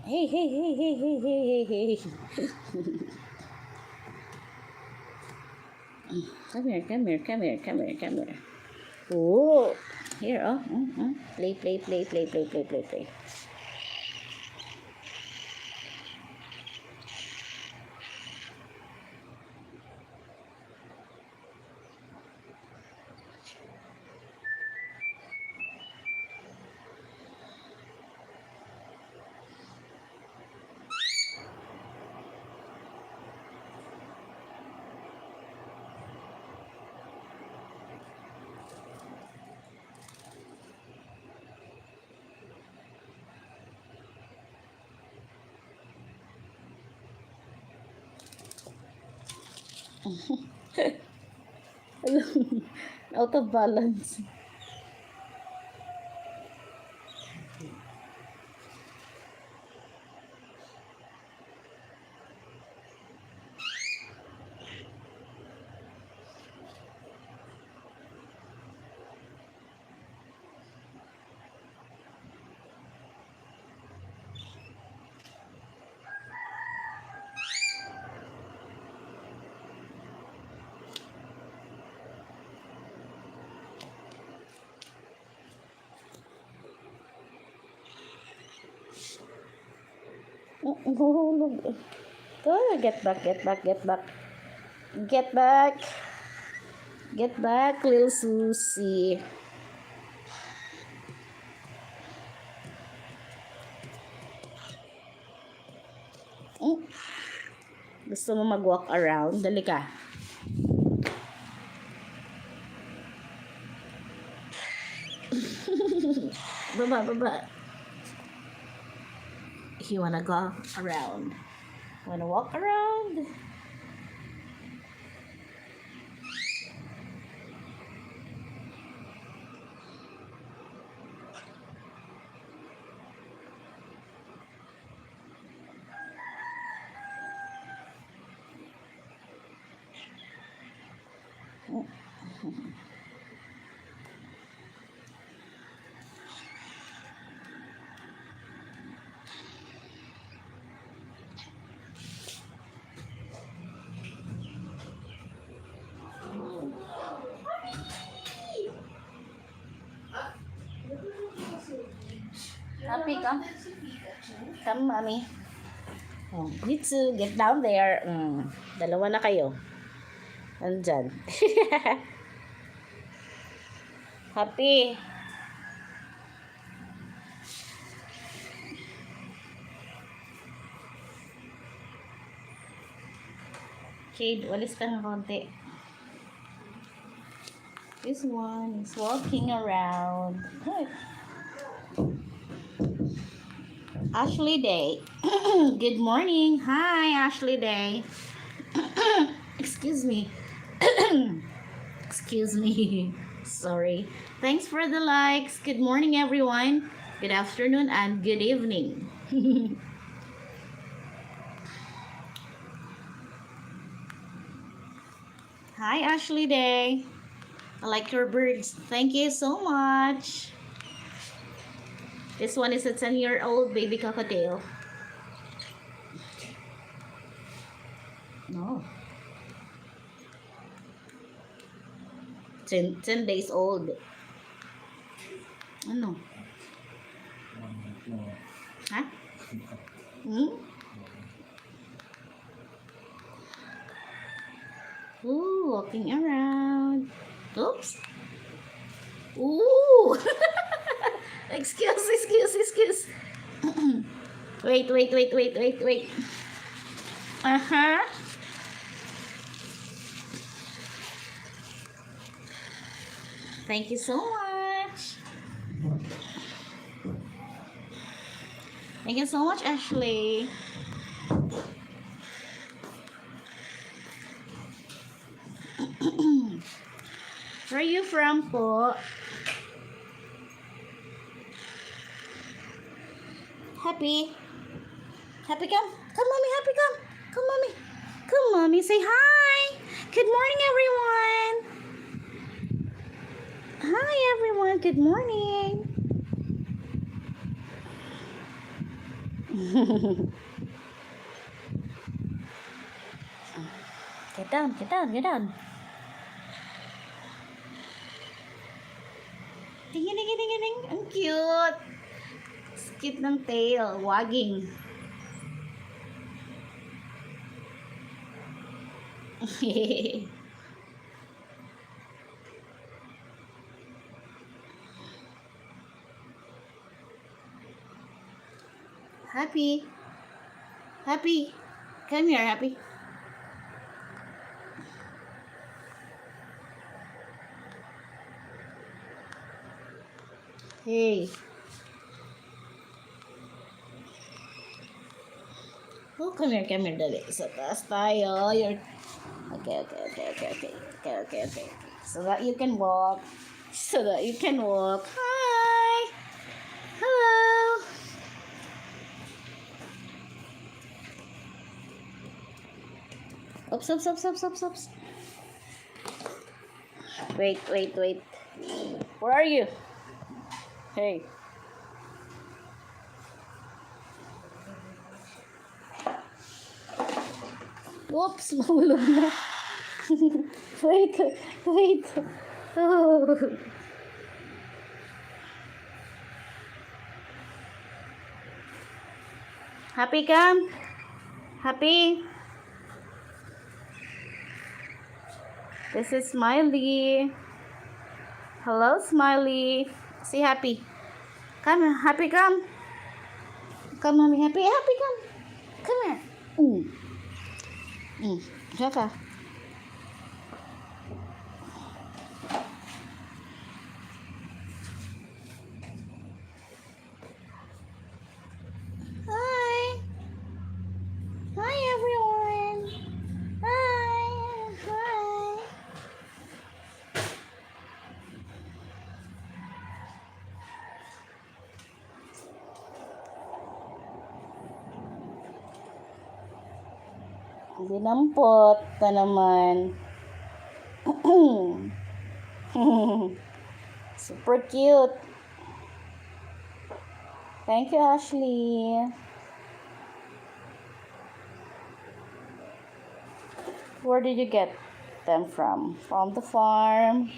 Hey, hey, hey, hey, hey, hey, hey, hey. Come here, come here, come here, come here, come here. Oh, here, oh. Play, play, play, play, play, play, play, play. Out of balance. Oh, no. Go, get back, get back, get back. Get back. Get back, little Susie. Oh, gusto mo mag-walk around? Dali ka. Baba, baba. You wanna go around? Wanna walk around? Happy, come. Come, mommy. Oh, you two, get down there. Dalawa na kayo. Andyan. Happy. Jade, walis ka ng konti. This one is walking around. Ashley Day. Good morning. Hi, Ashley Day. Excuse me. Excuse me. Sorry. Thanks for the likes. Good morning, everyone. Good afternoon and good evening. Hi, Ashley Day. I like your birds. Thank you so much. This one is a 10-year-old baby cockatiel. No. 10 days old. Ano? Ha? Ooh, walking around. Oops. Ooh. Excuse. Wait. Uh-huh. Thank you so much. Thank you so much, Ashley. Where are you from po? Happy? Happy, come? Come, mommy, happy, come. Come, mommy. Come, mommy, say hi. Good morning, everyone. Hi, everyone. Good morning. Get down, get down, get down. Tingin, tingin, tingin, tingin. Ang cute. Cute ng tail, wagging. Happy. Happy. Come here, Happy. Hey. Oh, come here, dali. Sa taas tayo. You're... Okay. So that you can walk. Hi. Hello. Oops. Wait. Where are you? Hey. Oops, mahulog na. Wait. Oh. Happy, come. Happy. This is Smiley. Hello, Smiley. Say Happy. Come, Happy, come. Come, mommy, Happy, come. Come here. Kaka. Hi. Hi, everyone. Hi. Dinampot na naman. Super cute. Thank you, Ashley. Where did you get them from? From the farm?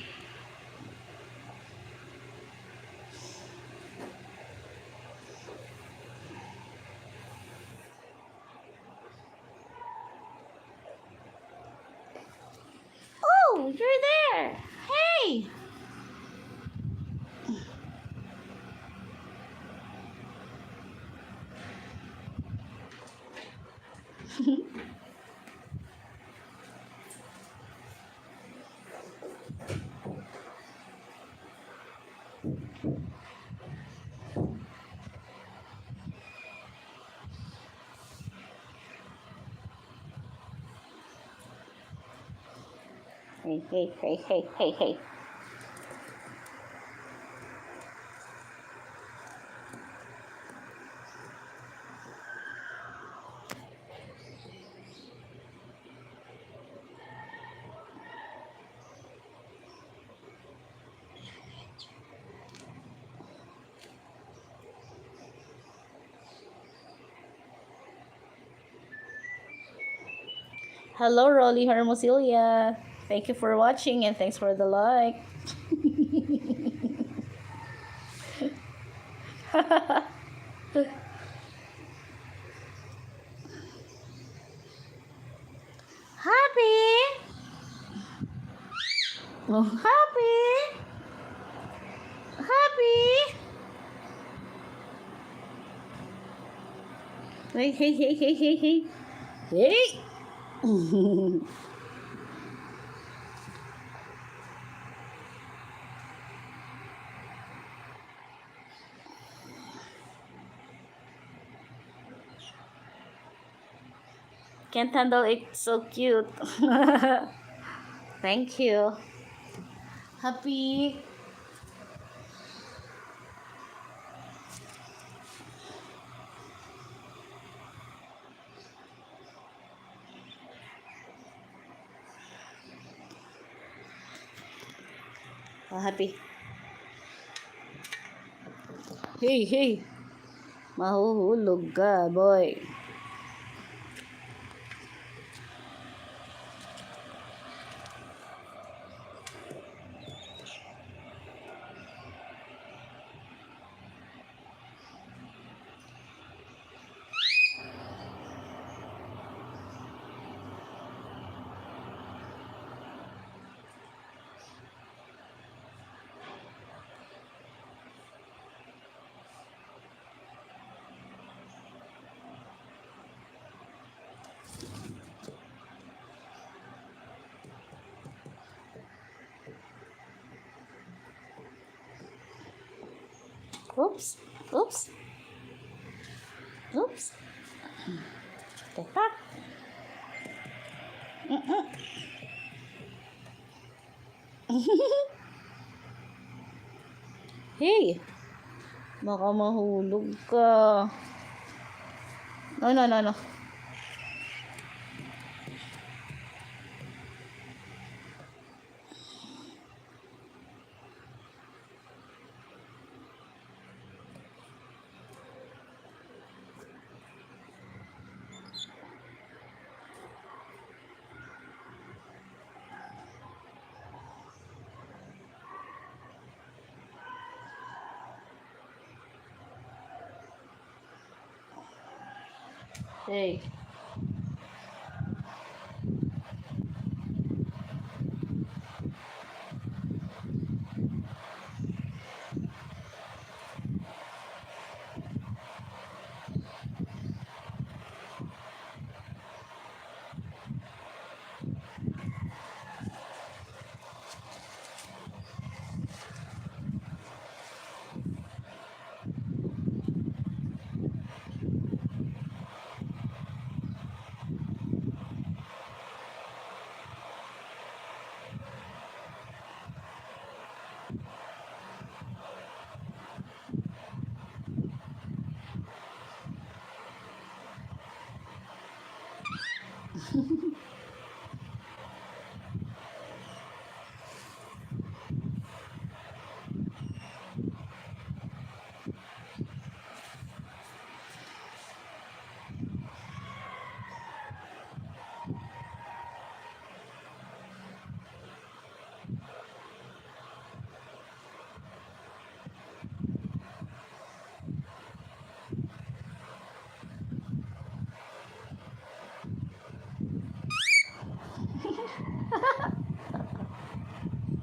Oh, you're there. Hey. Hey. Hello, Rolly Hermosilia. Thank you for watching and thanks for the like. Happy. Oh, Happy. Hey. Hey. Can't handle it, so cute. Thank you. Happy. Oh, Happy. Hey. Mahuhulog ka, boy. Oops. Oops. Oops. Teka. Hey. Baka mahulog ka. No. Hey.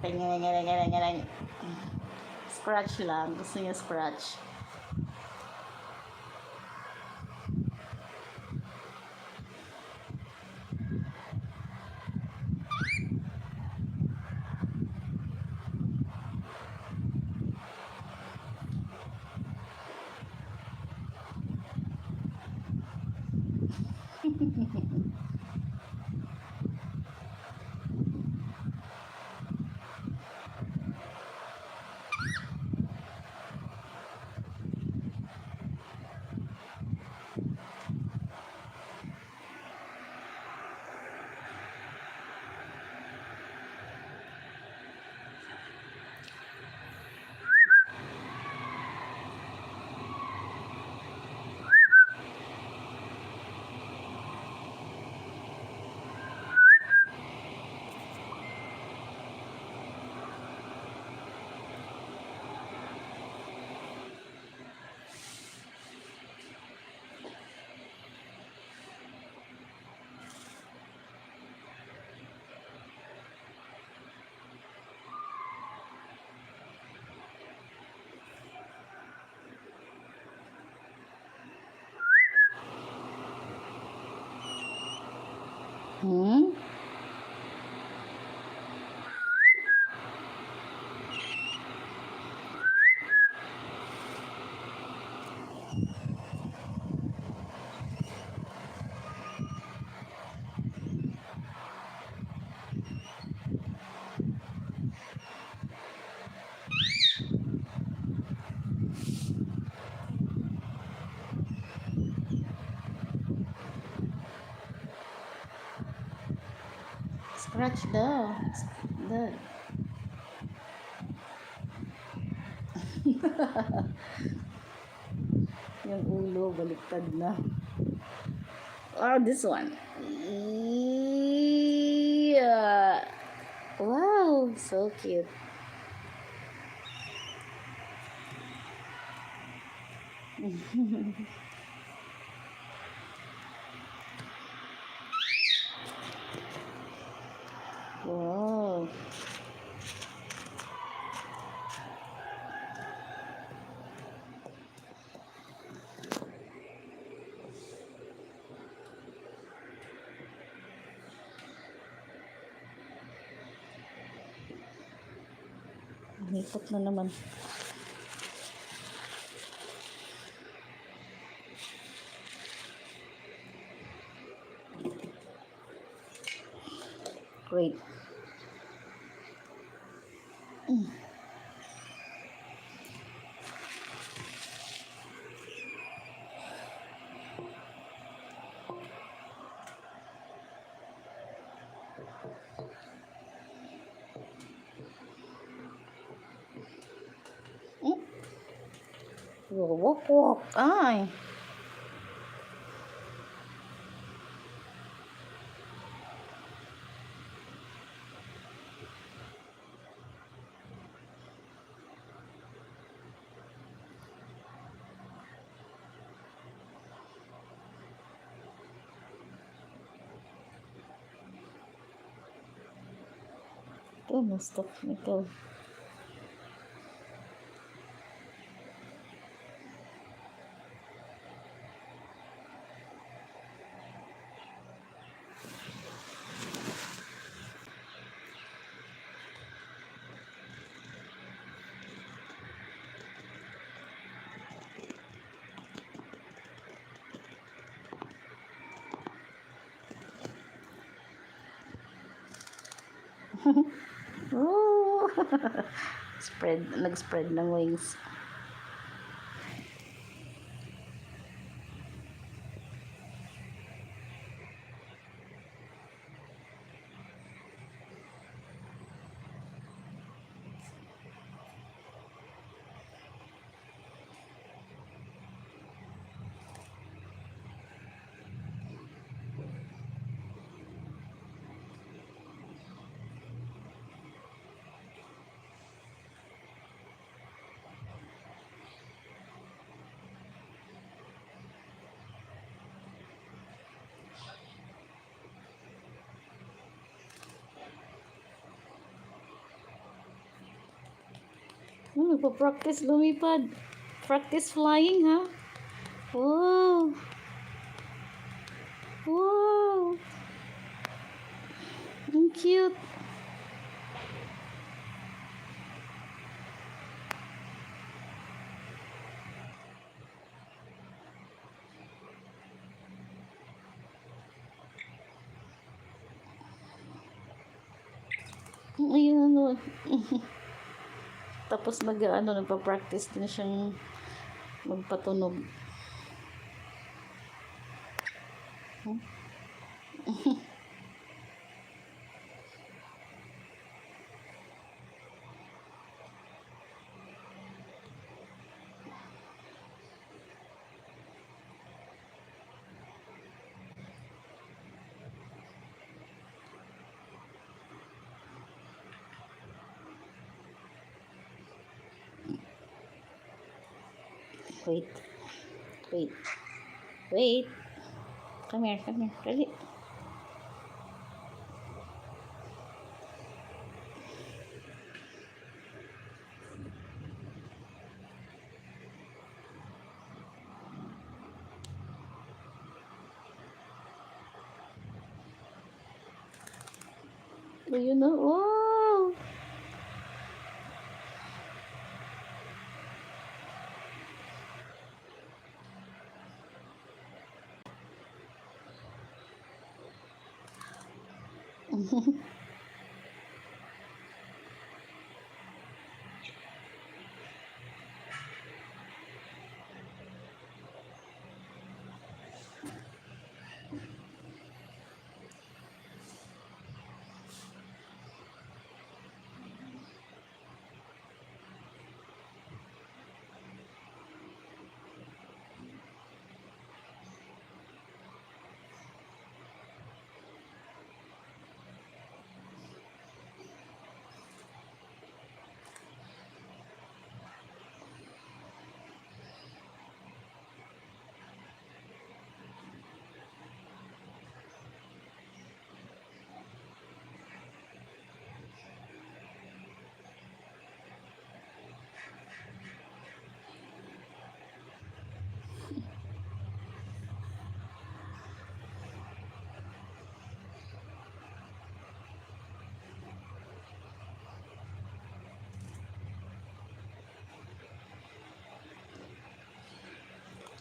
Ganyan. Scratch lang. Gusto niya scratch. Hmm? Scratch daw. Daw. Yung ulo, baliktad na. Oh, this one. Yeah. Wow, so cute. Wow. Nipot na naman. Great. Walk, walk. Ay. Ito, na-stop nito. Oh! Nag-spread ng wings. Nagpa-practice lumipad. Practice flying, ha? Wow! Wow! Ang cute! Ayun, ano. Tapos nagpa-practice din siyang magpatunog. Wait. Wait. Wait. Come here, come here. Dali. Ayun na. Wow!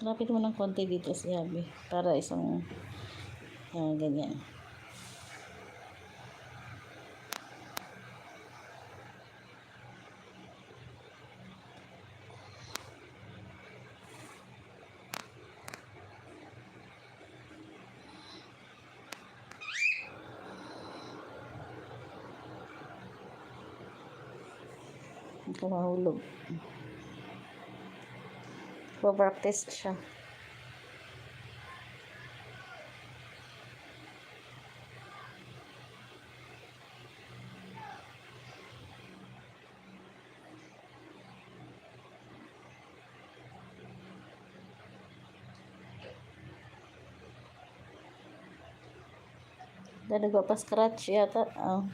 Lapit mo ng konti dito si Habi. Para isang, ganyan. Hindi ka mahulog. Pa-practice siya. Dahil nagpapa-scratch yata. Oh.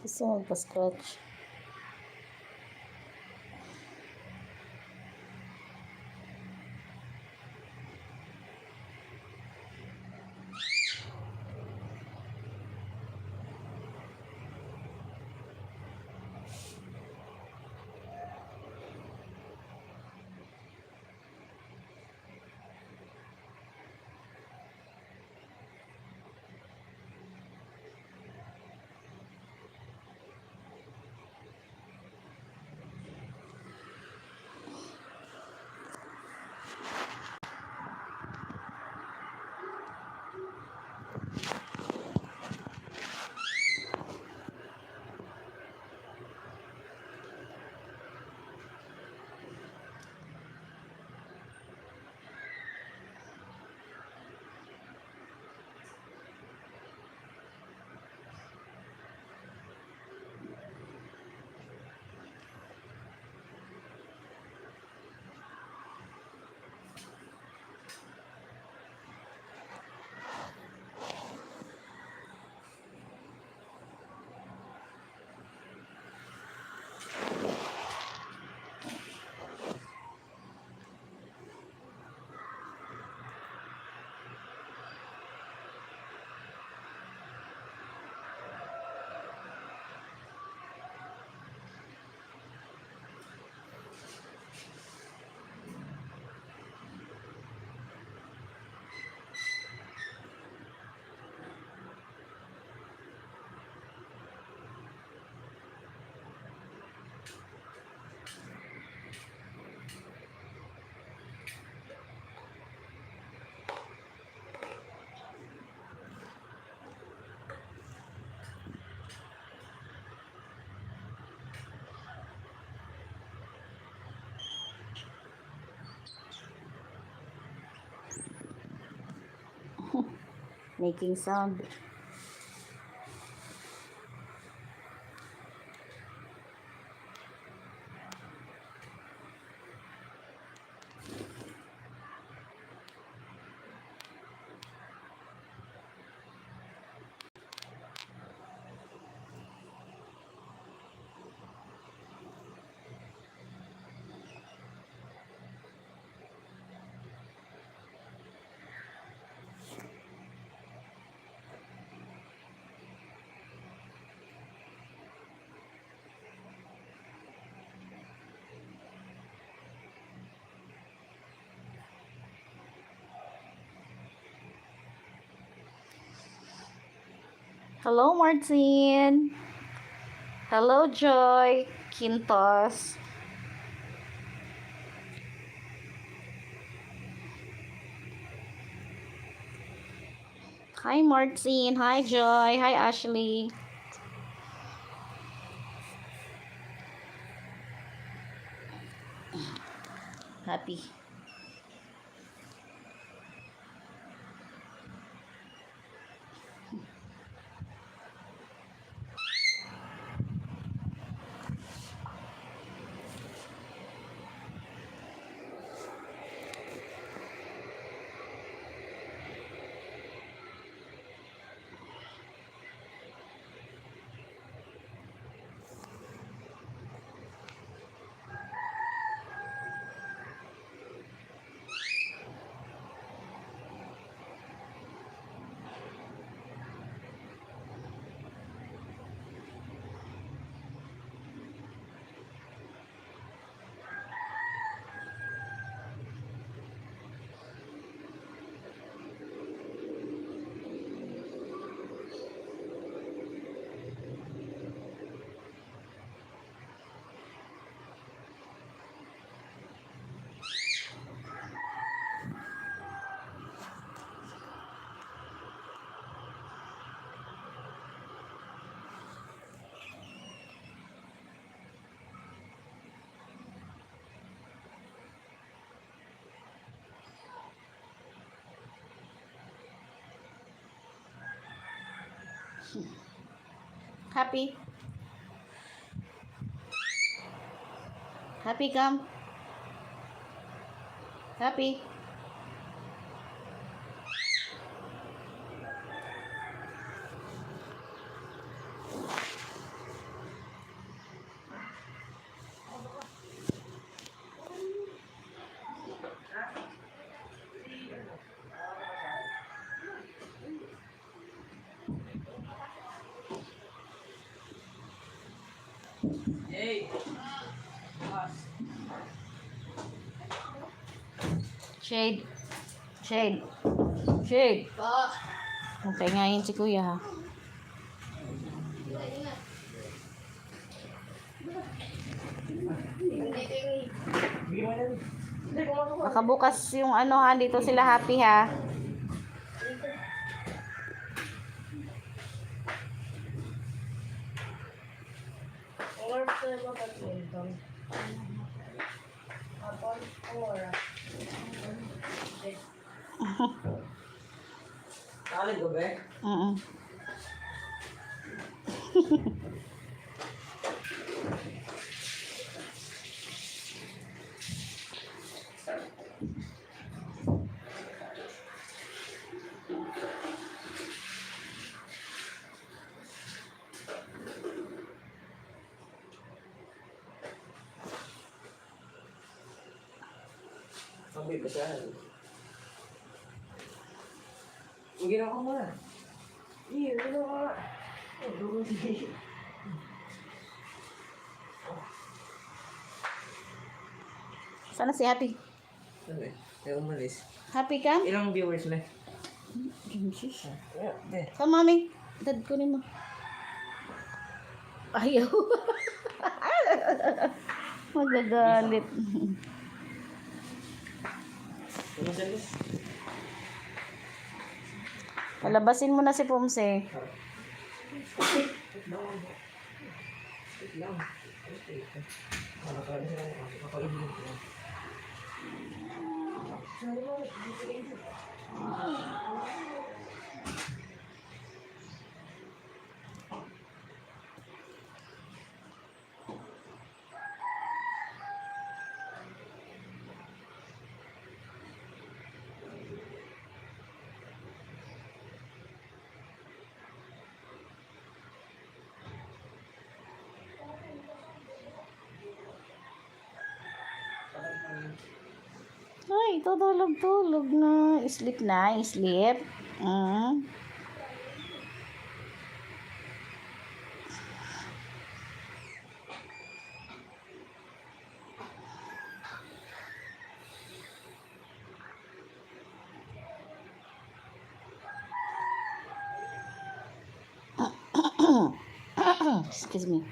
Gusto magpa-scratch. making sound. Hello, Martin. Hello, Joy. Quintos. Hi, Martin. Hi, Joy. Hi, Ashley. Happy. Happy. Happy, come. Happy. Hey. Shade. Shade. Shade. Okay, ngayon si Kuya, ha? Baka bukas yung ano, ha? Dito sila happy, ha? Kalig ko ba? Sabi ba siya? Ginawa ko muna. Iya, ginawa ko. Sana si Happy. Sabi, may umalis. Happy ka? Ilang viewers na? Come, mami. Dad ko mo. Ayaw. Magagalit. Palabasin mo na si Pomse. Ay, tutulog-tulog na. Sleep na, sleep. Mm. Excuse me.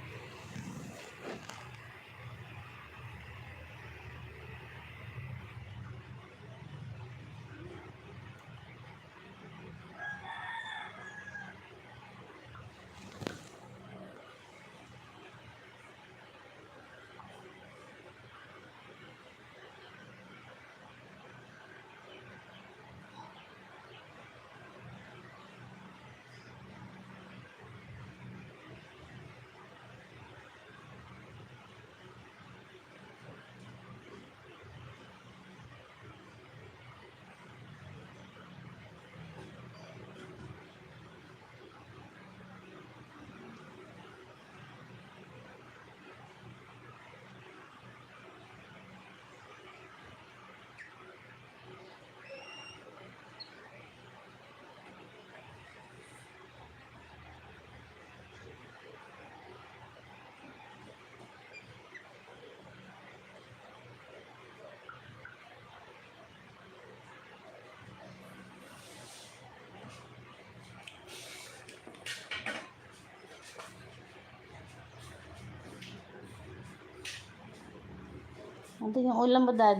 Ito yung ulam mo, Dad.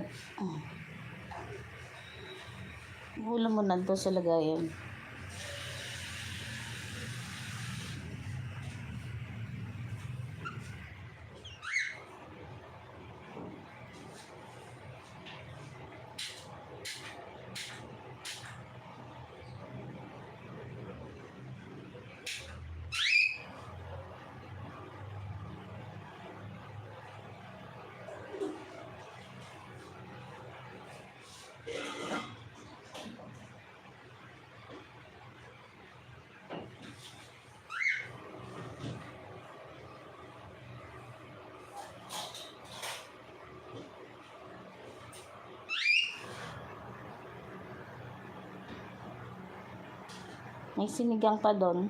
Yung ulam mo nandun sa lagayan. May sinigang pa doon.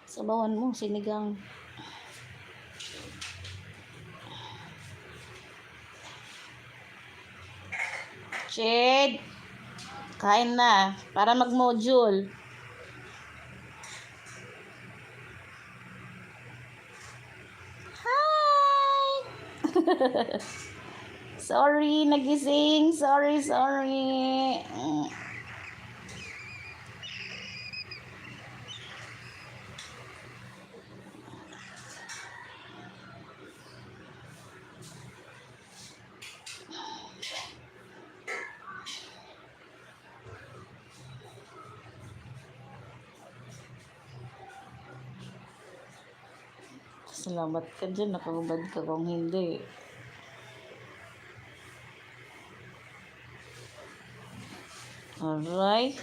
Sabawan mo, sinigang. Chid! Kain na, para mag-module. Hi! Sorry, nagising. Sorry. Salamat ka dyan, nakabad ka kung hindi. Alright.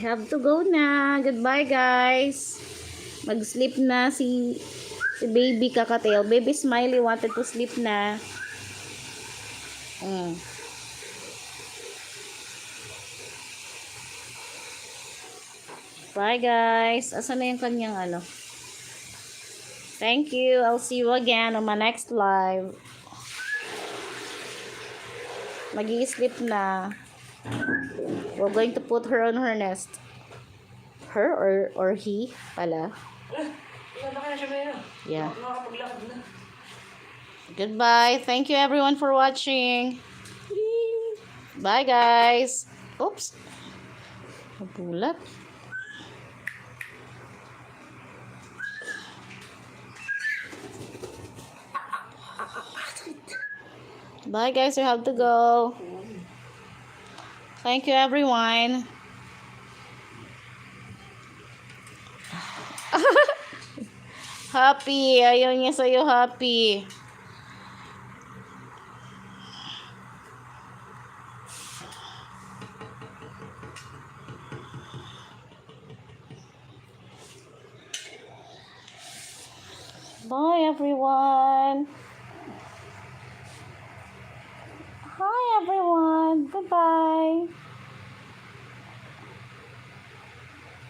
have to go na. Goodbye, guys. Mag-sleep na si baby Kakatail. Baby Smiley wanted to sleep na. Mm. Bye, guys. Asan na yung kanyang ano? Thank you. I'll see you again on my next live. Mag-i-sleep na. We're going to put her on her nest. Her or he pala. Lalaki na siya ngayon. Yeah. Nakakapaglakad na. Goodbye. Thank you everyone for watching. Bye, guys. Oops. Nabulat. Bye, guys. We have to go. Thank you, everyone. Happy. Ayaw niya sa'yo, Happy. Bye, everyone. Hi, everyone. Goodbye.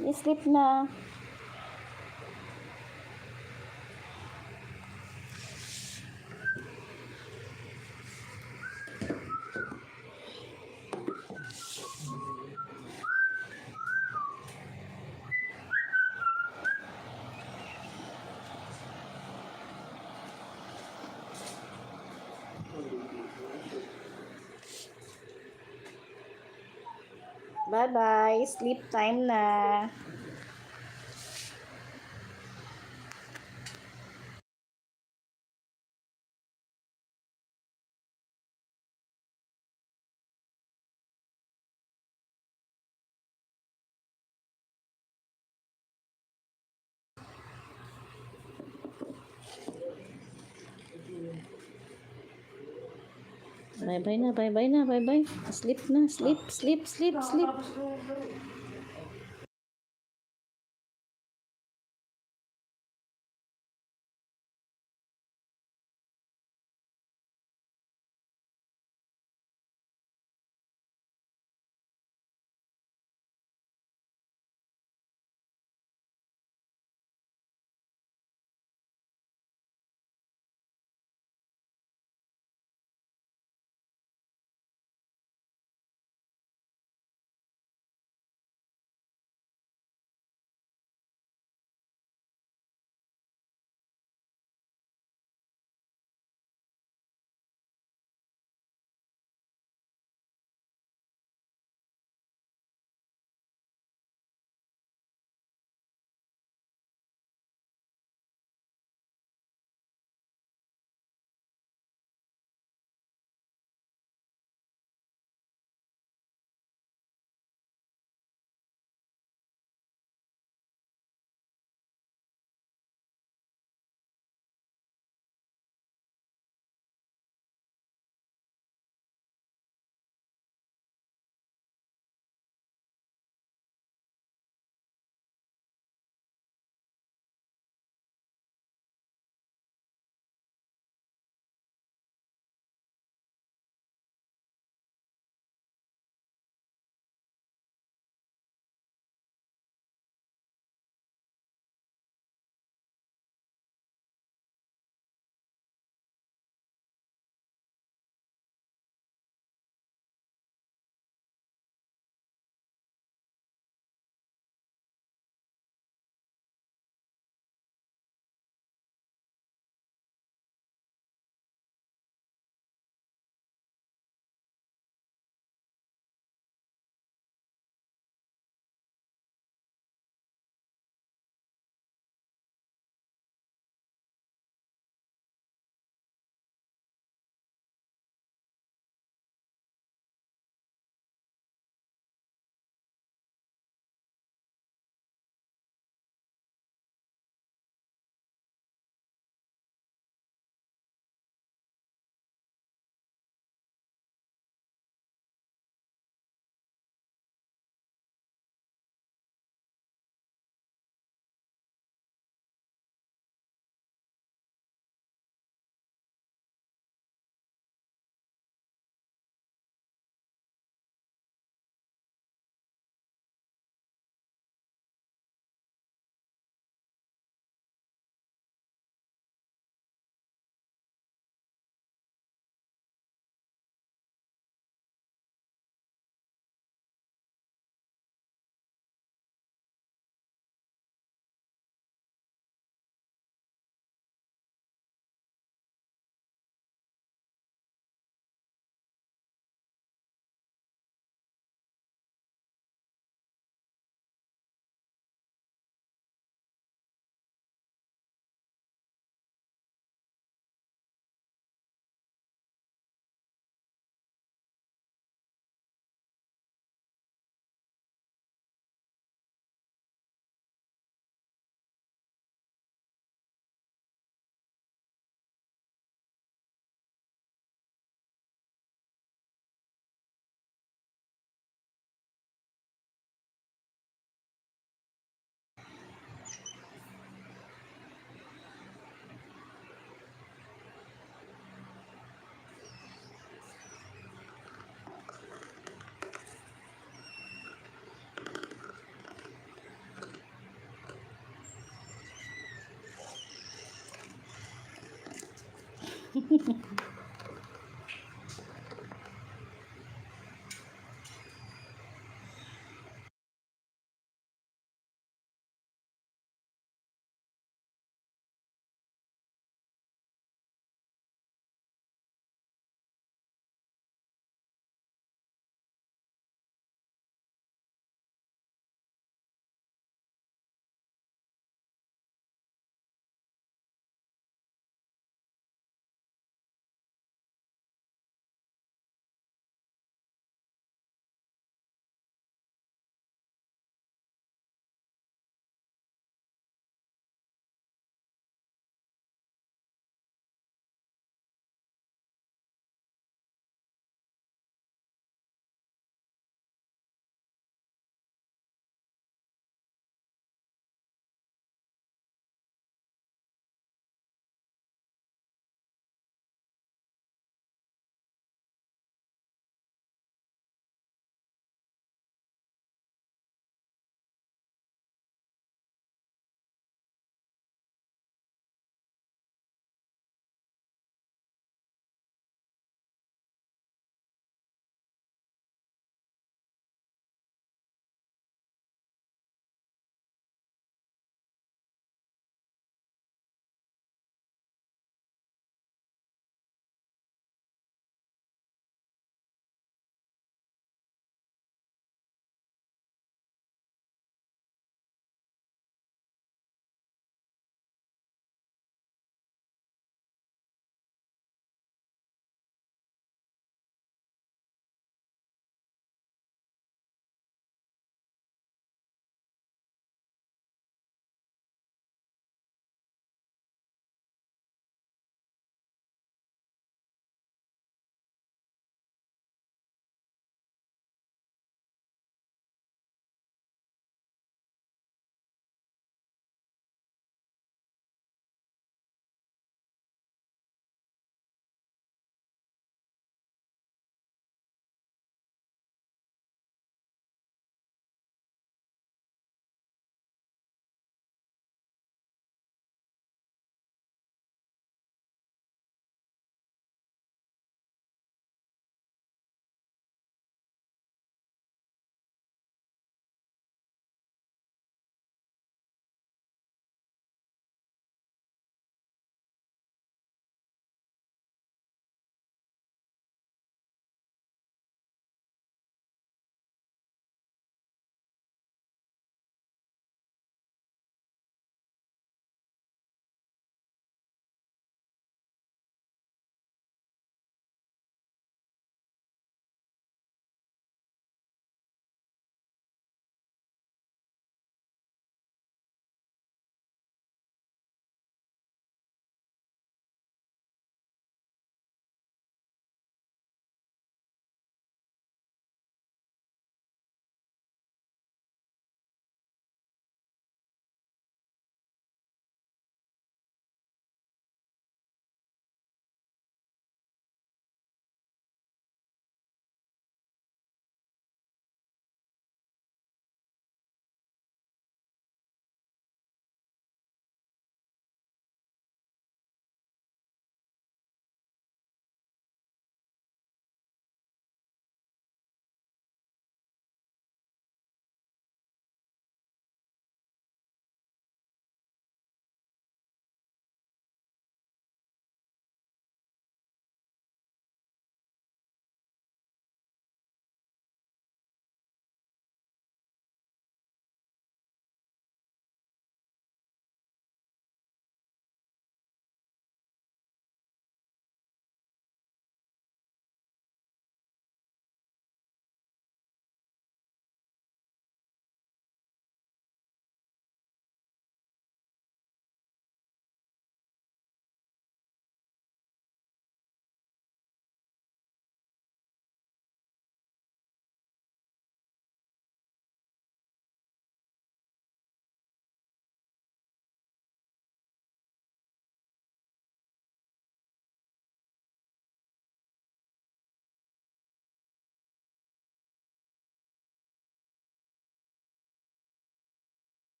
You sleep na. Bye-bye. Sleep time na. Bye-bye na, bye-bye na, bye-bye. Sleep na, sleep, sleep, sleep, sleep. Tapos nung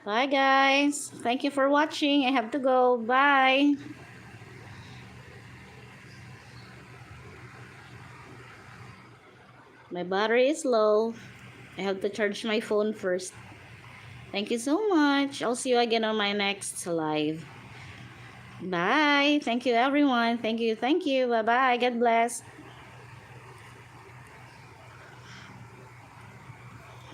Bye, guys. Thank you for watching. I have to go. Bye. My battery is low. I have to charge my phone first. Thank you so much. I'll see you again on my next live. Bye. Thank you, everyone. Thank you. Thank you. Bye-bye. God bless.